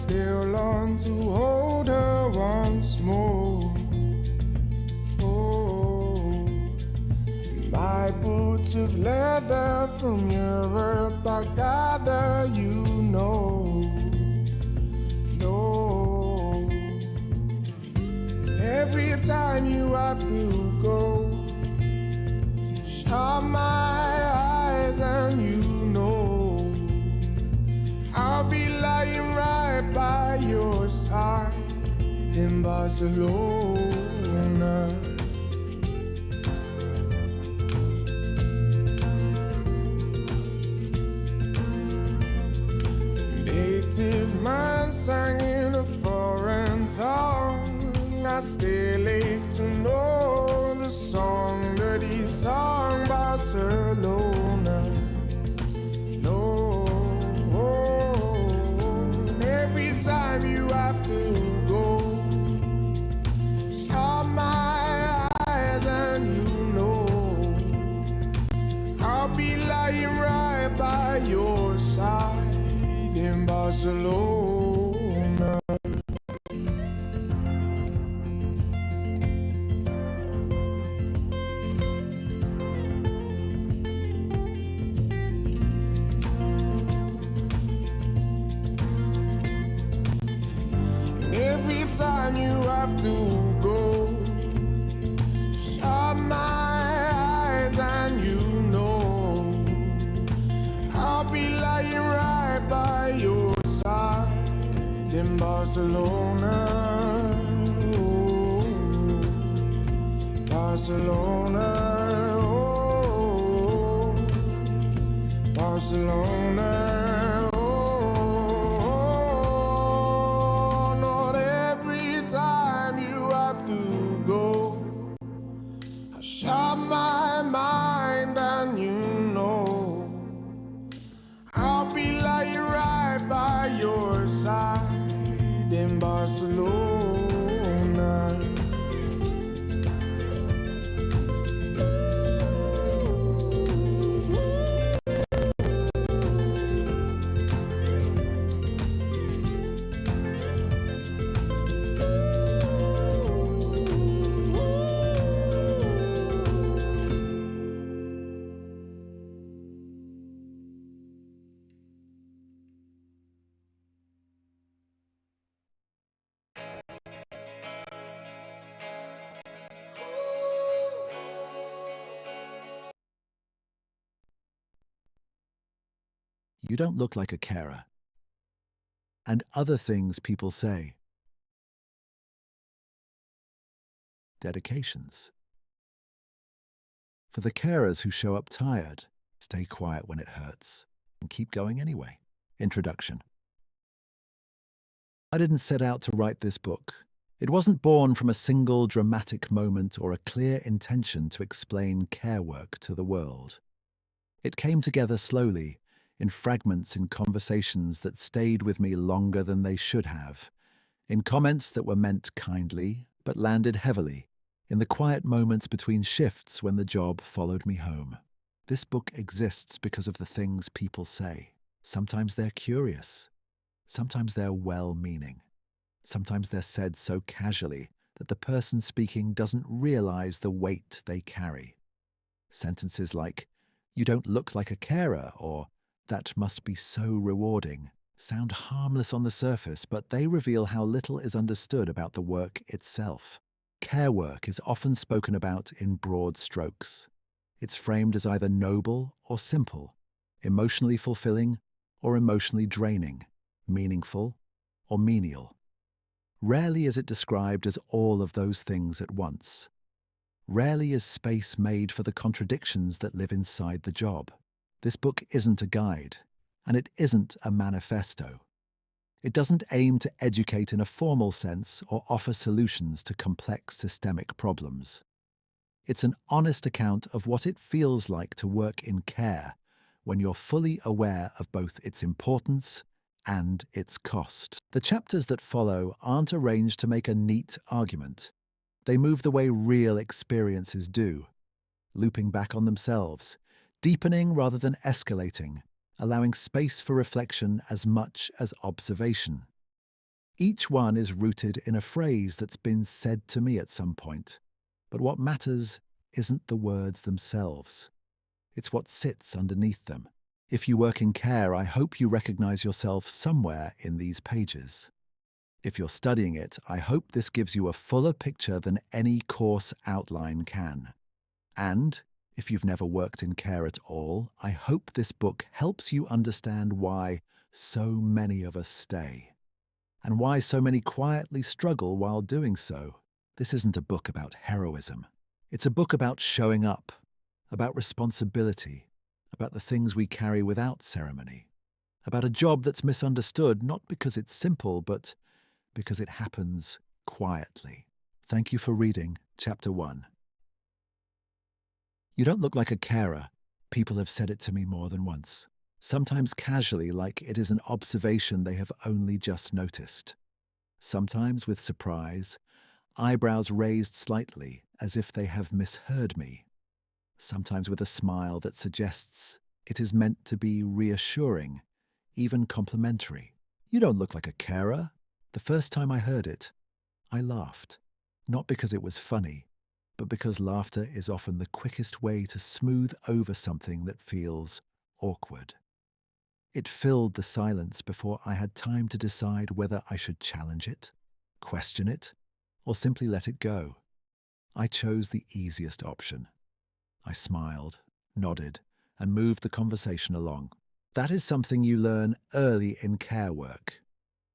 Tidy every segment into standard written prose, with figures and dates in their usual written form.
still long to hold her once more. Oh, my boots of leather from Europe, I gather you know. No, every time you have to go, shut my eyes and you know I'll be lying right by your side in Barcelona. Native man sang in a foreign tongue. I still ache to know the song that he sung, Barcelona. No, and every time you have to go, shut my eyes and you know I'll be lying right by your side in Barcelona. Every time you have to go, shut my eyes and you know I'll be lying right by your side in Barcelona. Oh, Barcelona. Oh, Barcelona. Shut my mind and you know I'll be lying right by your side in Barcelona. You don't look like a carer. And other things people say. Dedications. For the carers who show up tired, stay quiet when it hurts, and keep going anyway. Introduction. I didn't set out to write this book. It wasn't born from a single dramatic moment or a clear intention to explain care work to the world. It came together slowly, in fragments in conversations that stayed with me longer than they should have, in comments that were meant kindly but landed heavily, in the quiet moments between shifts when the job followed me home. This book exists because of the things people say. Sometimes they're curious. Sometimes they're well-meaning. Sometimes they're said so casually that the person speaking doesn't realize the weight they carry. Sentences like, "You don't look like a carer," or "That must be so rewarding," sound harmless on the surface, but they reveal how little is understood about the work itself. Care work is often spoken about in broad strokes. It's framed as either noble or simple, emotionally fulfilling or emotionally draining, meaningful or menial. Rarely is it described as all of those things at once. Rarely is space made for the contradictions that live inside the job. This book isn't a guide, and it isn't a manifesto. It doesn't aim to educate in a formal sense or offer solutions to complex systemic problems. It's an honest account of what it feels like to work in care when you're fully aware of both its importance and its cost. The chapters that follow aren't arranged to make a neat argument. They move the way real experiences do, looping back on themselves, deepening rather than escalating, allowing space for reflection as much as observation. Each one is rooted in a phrase that's been said to me at some point. But what matters isn't the words themselves. It's what sits underneath them. If you work in care, I hope you recognize yourself somewhere in these pages. If you're studying it, I hope this gives you a fuller picture than any course outline can. And if you've never worked in care at all, I hope this book helps you understand why so many of us stay, and why so many quietly struggle while doing so. This isn't a book about heroism. It's a book about showing up, about responsibility, about the things we carry without ceremony, about a job that's misunderstood not because it's simple, but because it happens quietly. Thank you for reading Chapter 1. You don't look like a carer. People have said it to me more than once, sometimes casually, like it is an observation they have only just noticed. Sometimes with surprise, eyebrows raised slightly as if they have misheard me. Sometimes with a smile that suggests it is meant to be reassuring, even complimentary. You don't look like a carer. The first time I heard it, I laughed, not because it was funny, but because laughter is often the quickest way to smooth over something that feels awkward. It filled the silence before I had time to decide whether I should challenge it, question it, or simply let it go. I chose the easiest option. I smiled, nodded, and moved the conversation along. That is something you learn early in care work.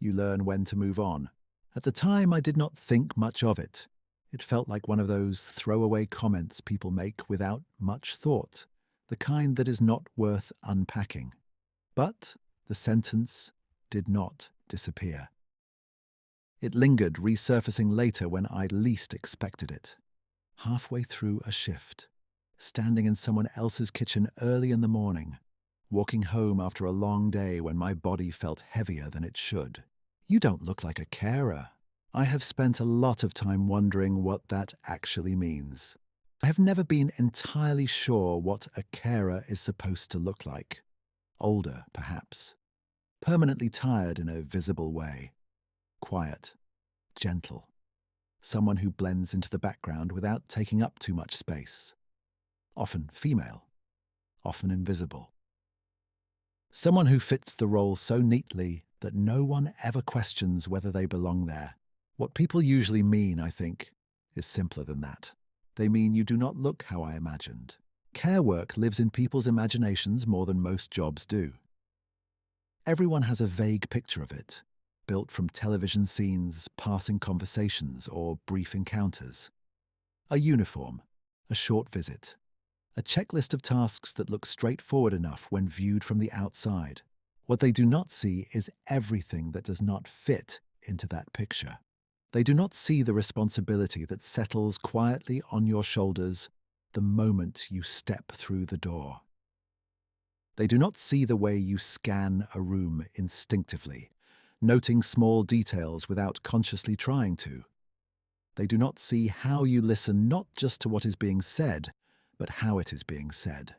You learn when to move on. At the time, I did not think much of it. It felt like one of those throwaway comments people make without much thought, the kind that is not worth unpacking. But the sentence did not disappear. It lingered, resurfacing later when I least expected it. Halfway through a shift, standing in someone else's kitchen early in the morning, walking home after a long day when my body felt heavier than it should. You don't look like a carer. I have spent a lot of time wondering what that actually means. I have never been entirely sure what a carer is supposed to look like. Older, perhaps. Permanently tired in a visible way. Quiet. Gentle. Someone who blends into the background without taking up too much space. Often female. Often invisible. Someone who fits the role so neatly that no one ever questions whether they belong there. What people usually mean, I think, is simpler than that. They mean you do not look how I imagined. Care work lives in people's imaginations more than most jobs do. Everyone has a vague picture of it, built from television scenes, passing conversations, or brief encounters. A uniform, a short visit, a checklist of tasks that look straightforward enough when viewed from the outside. What they do not see is everything that does not fit into that picture. They do not see the responsibility that settles quietly on your shoulders the moment you step through the door. They do not see the way you scan a room instinctively, noting small details without consciously trying to. They do not see how you listen not just to what is being said, but how it is being said.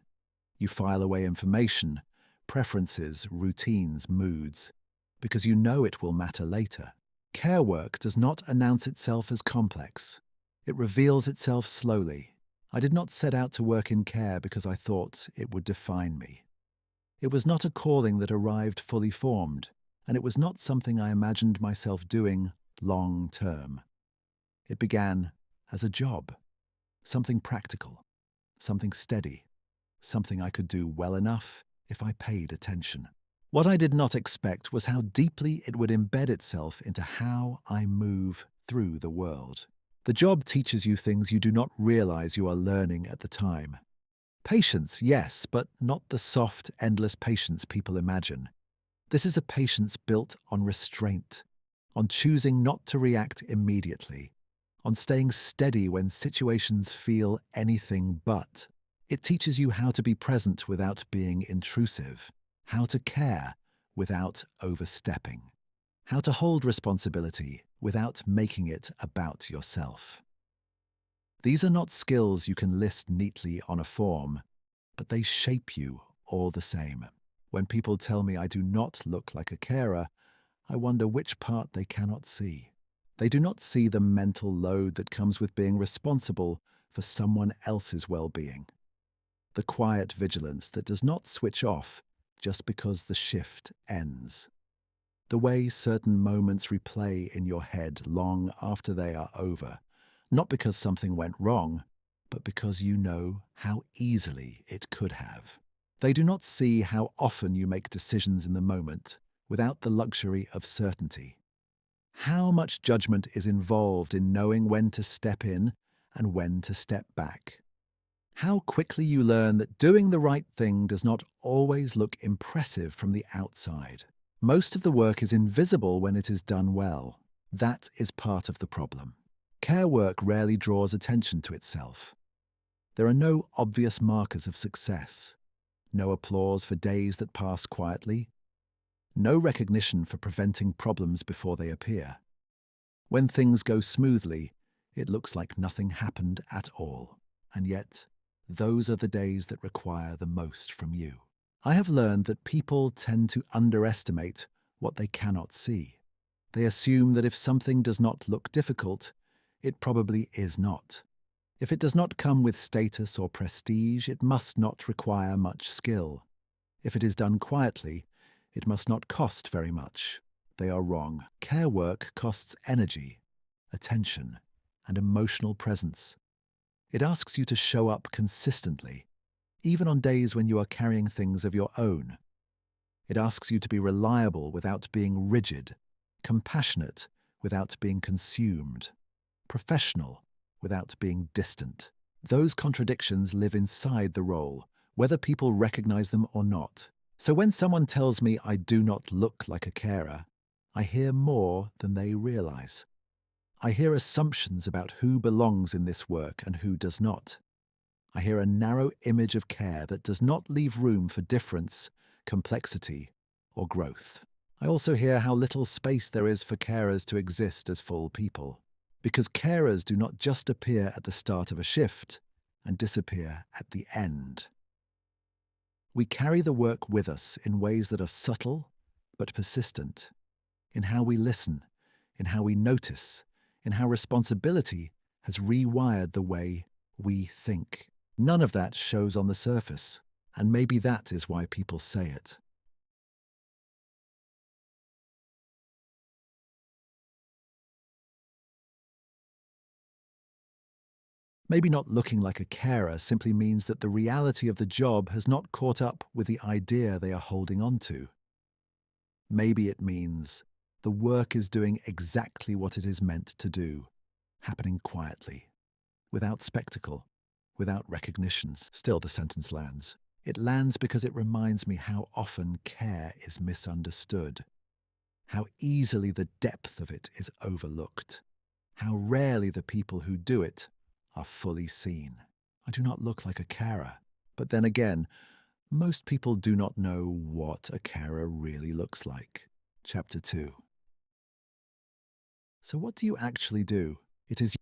You file away information, preferences, routines, moods, because you know it will matter later. Care work does not announce itself as complex. It reveals itself slowly. I did not set out to work in care because I thought it would define me. It was not a calling that arrived fully formed, and it was not something I imagined myself doing long term. It began as a job, something practical, something steady, something I could do well enough if I paid attention. What I did not expect was how deeply it would embed itself into how I move through the world. The job teaches you things you do not realize you are learning at the time. Patience, yes, but not the soft, endless patience people imagine. This is a patience built on restraint, on choosing not to react immediately, on staying steady when situations feel anything but. It teaches you how to be present without being intrusive, how to care without overstepping, how to hold responsibility without making it about yourself. These are not skills you can list neatly on a form, but they shape you all the same. When people tell me I do not look like a carer, I wonder which part they cannot see. They do not see the mental load that comes with being responsible for someone else's well-being. The quiet vigilance that does not switch off just because the shift ends. The way certain moments replay in your head long after they are over, not because something went wrong, but because you know how easily it could have. They do not see how often you make decisions in the moment without the luxury of certainty. How much judgment is involved in knowing when to step in and when to step back. How quickly you learn that doing the right thing does not always look impressive from the outside. Most of the work is invisible when it is done well. That is part of the problem. Care work rarely draws attention to itself. There are no obvious markers of success, no applause for days that pass quietly, no recognition for preventing problems before they appear. When things go smoothly, it looks like nothing happened at all, and yet, those are the days that require the most from you. I have learned that people tend to underestimate what they cannot see. They assume that if something does not look difficult, it probably is not. If it does not come with status or prestige, it must not require much skill. If it is done quietly, it must not cost very much. They are wrong. Care work costs energy, attention, and emotional presence. It asks you to show up consistently, even on days when you are carrying things of your own. It asks you to be reliable without being rigid, compassionate without being consumed, professional without being distant. Those contradictions live inside the role, whether people recognize them or not. So when someone tells me I do not look like a carer, I hear more than they realize. I hear assumptions about who belongs in this work and who does not. I hear a narrow image of care that does not leave room for difference, complexity, or growth. I also hear how little space there is for carers to exist as full people, because carers do not just appear at the start of a shift and disappear at the end. We carry the work with us in ways that are subtle but persistent, in how we listen, in how we notice, in how responsibility has rewired the way we think. None of that shows on the surface, and maybe that is why people say it. Maybe not looking like a carer simply means that the reality of the job has not caught up with the idea they are holding on to. Maybe it means the work is doing exactly what it is meant to do, happening quietly, without spectacle, without recognitions. Still, the sentence lands. It lands because it reminds me how often care is misunderstood, how easily the depth of it is overlooked, how rarely the people who do it are fully seen. I do not look like a carer, but then again, most people do not know what a carer really looks like. Chapter 2. So what do you actually do? It is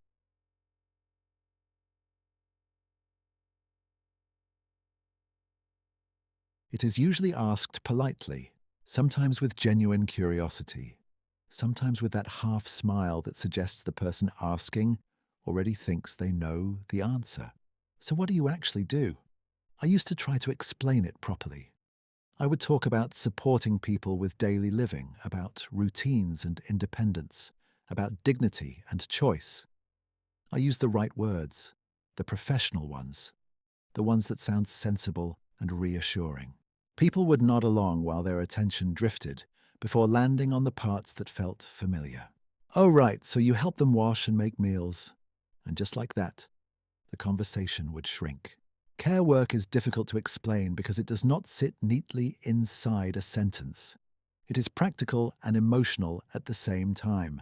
usually asked politely, sometimes with genuine curiosity, sometimes with that half smile that suggests the person asking already thinks they know the answer. So what do you actually do? I used to try to explain it properly. I would talk about supporting people with daily living, about routines and independence, about dignity and choice. I used the right words, the professional ones, the ones that sound sensible and reassuring. People would nod along while their attention drifted before landing on the parts that felt familiar. Oh, right, so you help them wash and make meals. And just like that, the conversation would shrink. Care work is difficult to explain because it does not sit neatly inside a sentence. It is practical and emotional at the same time,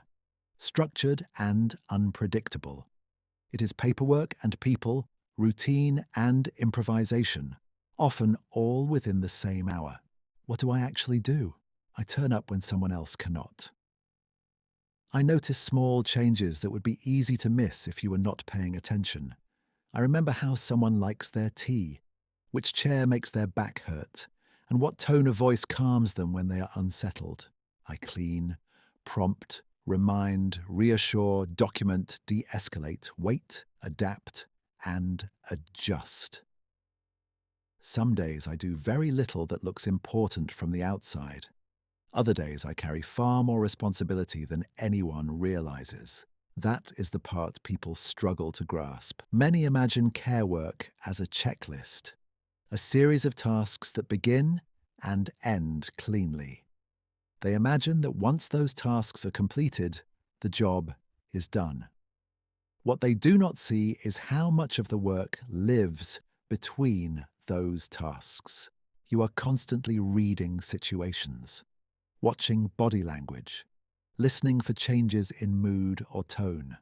structured and unpredictable. It is paperwork and people, routine and improvisation, often all within the same hour. What do I actually do? I turn up when someone else cannot. I notice small changes that would be easy to miss if you were not paying attention. I remember how someone likes their tea, which chair makes their back hurt, and what tone of voice calms them when they are unsettled. I clean, prompt, remind, reassure, document, de-escalate, wait, adapt, and adjust. Some days I do very little that looks important from the outside. Other days I carry far more responsibility than anyone realizes. That is the part people struggle to grasp. Many imagine care work as a checklist, a series of tasks that begin and end cleanly. They imagine that once those tasks are completed, the job is done. What they do not see is how much of the work lives between those tasks. You are constantly reading situations, watching body language, listening for changes in mood or tone,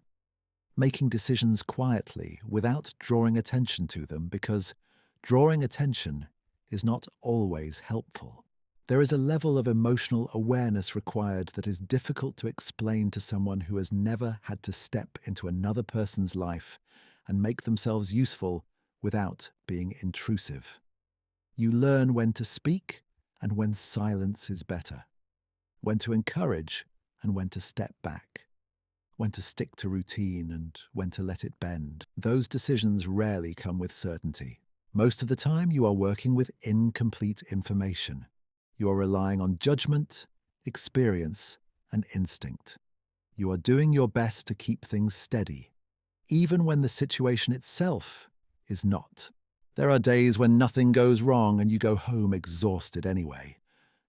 making decisions quietly without drawing attention to them because drawing attention is not always helpful. There is a level of emotional awareness required that is difficult to explain to someone who has never had to step into another person's life and make themselves useful without being intrusive. You learn when to speak and when silence is better, when to encourage and when to step back, when to stick to routine and when to let it bend. Those decisions rarely come with certainty. Most of the time, you are working with incomplete information. You are relying on judgment, experience, and instinct. You are doing your best to keep things steady, even when the situation itself is not. There are days when nothing goes wrong and you go home exhausted anyway,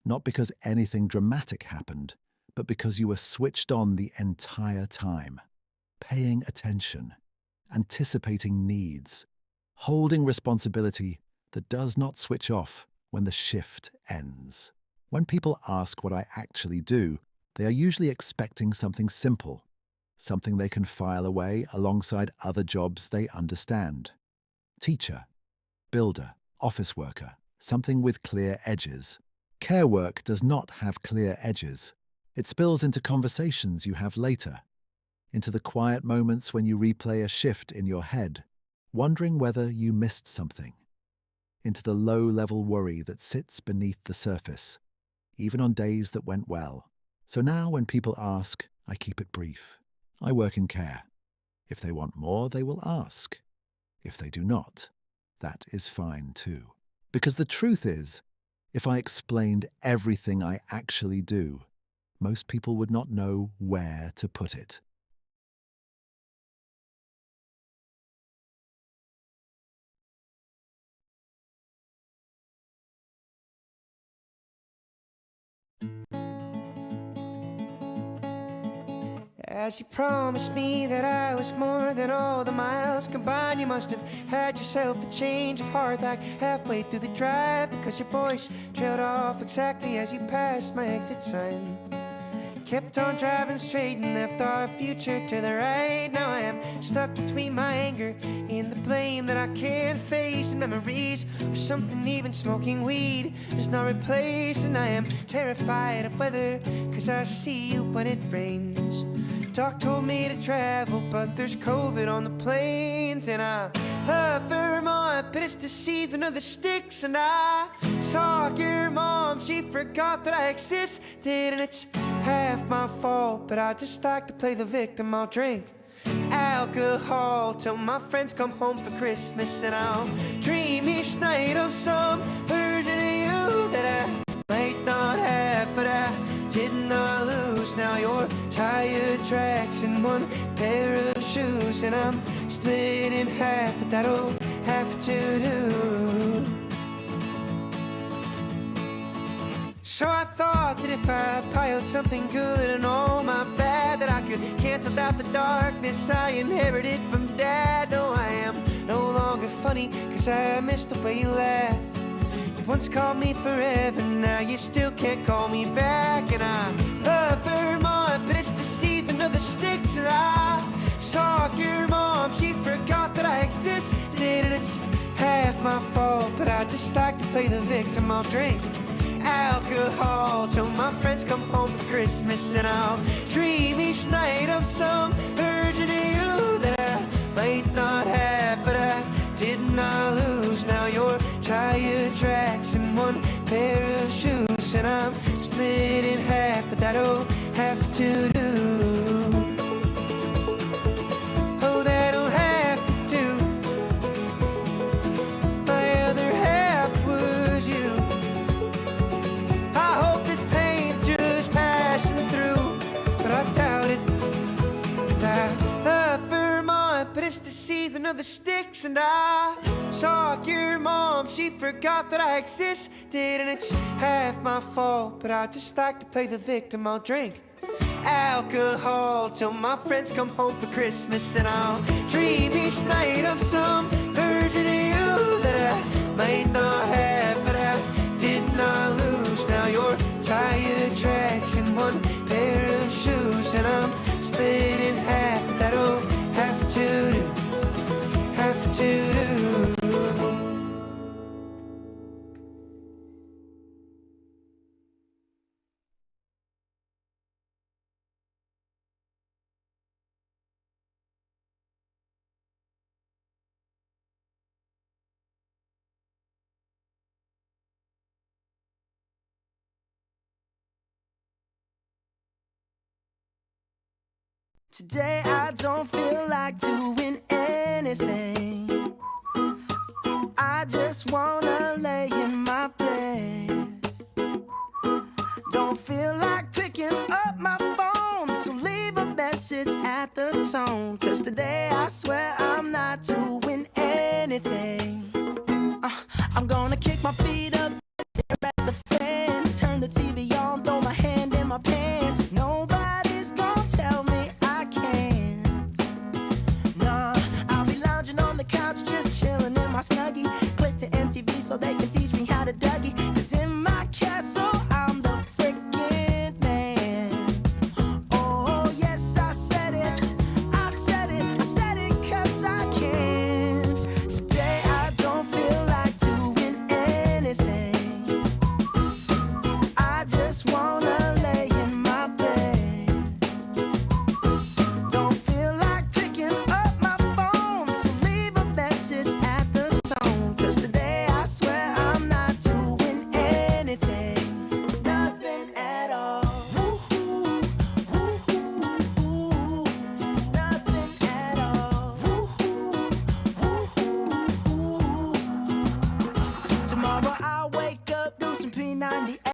not because anything dramatic happened, but because you were switched on the entire time, paying attention, anticipating needs, holding responsibility that does not switch off when the shift ends. When people ask what I actually do, they are usually expecting something simple, something they can file away alongside other jobs they understand. Teacher, builder, office worker, something with clear edges. Care work does not have clear edges. It spills into conversations you have later, into the quiet moments when you replay a shift in your head, wondering whether you missed something, into the low-level worry that sits beneath the surface, even on days that went well. So now when people ask, I keep it brief. I work in care. If they want more, they will ask. If they do not, that is fine too. Because the truth is, if I explained everything I actually do, most people would not know where to put it. As you promised me that I was more than all the miles combined, you must have had yourself a change of heart like halfway through the drive, because your voice trailed off exactly as you passed my exit sign. Kept on driving straight and left our future to the right. Now I am stuck between my anger and the blame that I can't face, and memories or something even smoking weed does not replace. And I am terrified of weather, cause I see you when it rains. Doc told me to travel, but there's COVID on the planes. And I love Vermont, but it's the season of the sticks. And I saw your mom, she forgot that I existed. And it's half my fault, but I just like to play the victim. I'll drink alcohol till my friends come home for Christmas. And I'll dream each night of some version of you that I might not have, but I did not lose. Now your tire tracks in one pair of shoes, and I'm split in half, but that'll have to do. So I thought that if I piled something good and all my bad, that I could cancel out the darkness I inherited from Dad. No, I am no longer funny, cause I missed the way you laughed. You once called me forever, now you still can't call me back. And I love Vermont, but it's the season of the sticks. And I saw your mom, she forgot that I existed. And it's half my fault, but I just like to play the victim. I'll drink alcohol till my friends come home for Christmas. And I'll dream each night of some version of you that I might not have, but I did not lose. Now your tire tracks in one pair of shoes, and I'm split in half, but that but it's the season of the sticks. And I saw your mom, she forgot that I existed. And it's half my fault, but I just like to play the victim. I'll drink alcohol till my friends come home for Christmas. And I'll dream each night of some version of you that I might not have, but I did not lose. Now your tire tracks in one pair of shoes, and I'm split in half. That'll have to do, have to do. Today I don't feel like doing anything. I just wanna lay in my bed. Don't feel like picking up my phone, so leave a message at the tone. 'Cause today I swear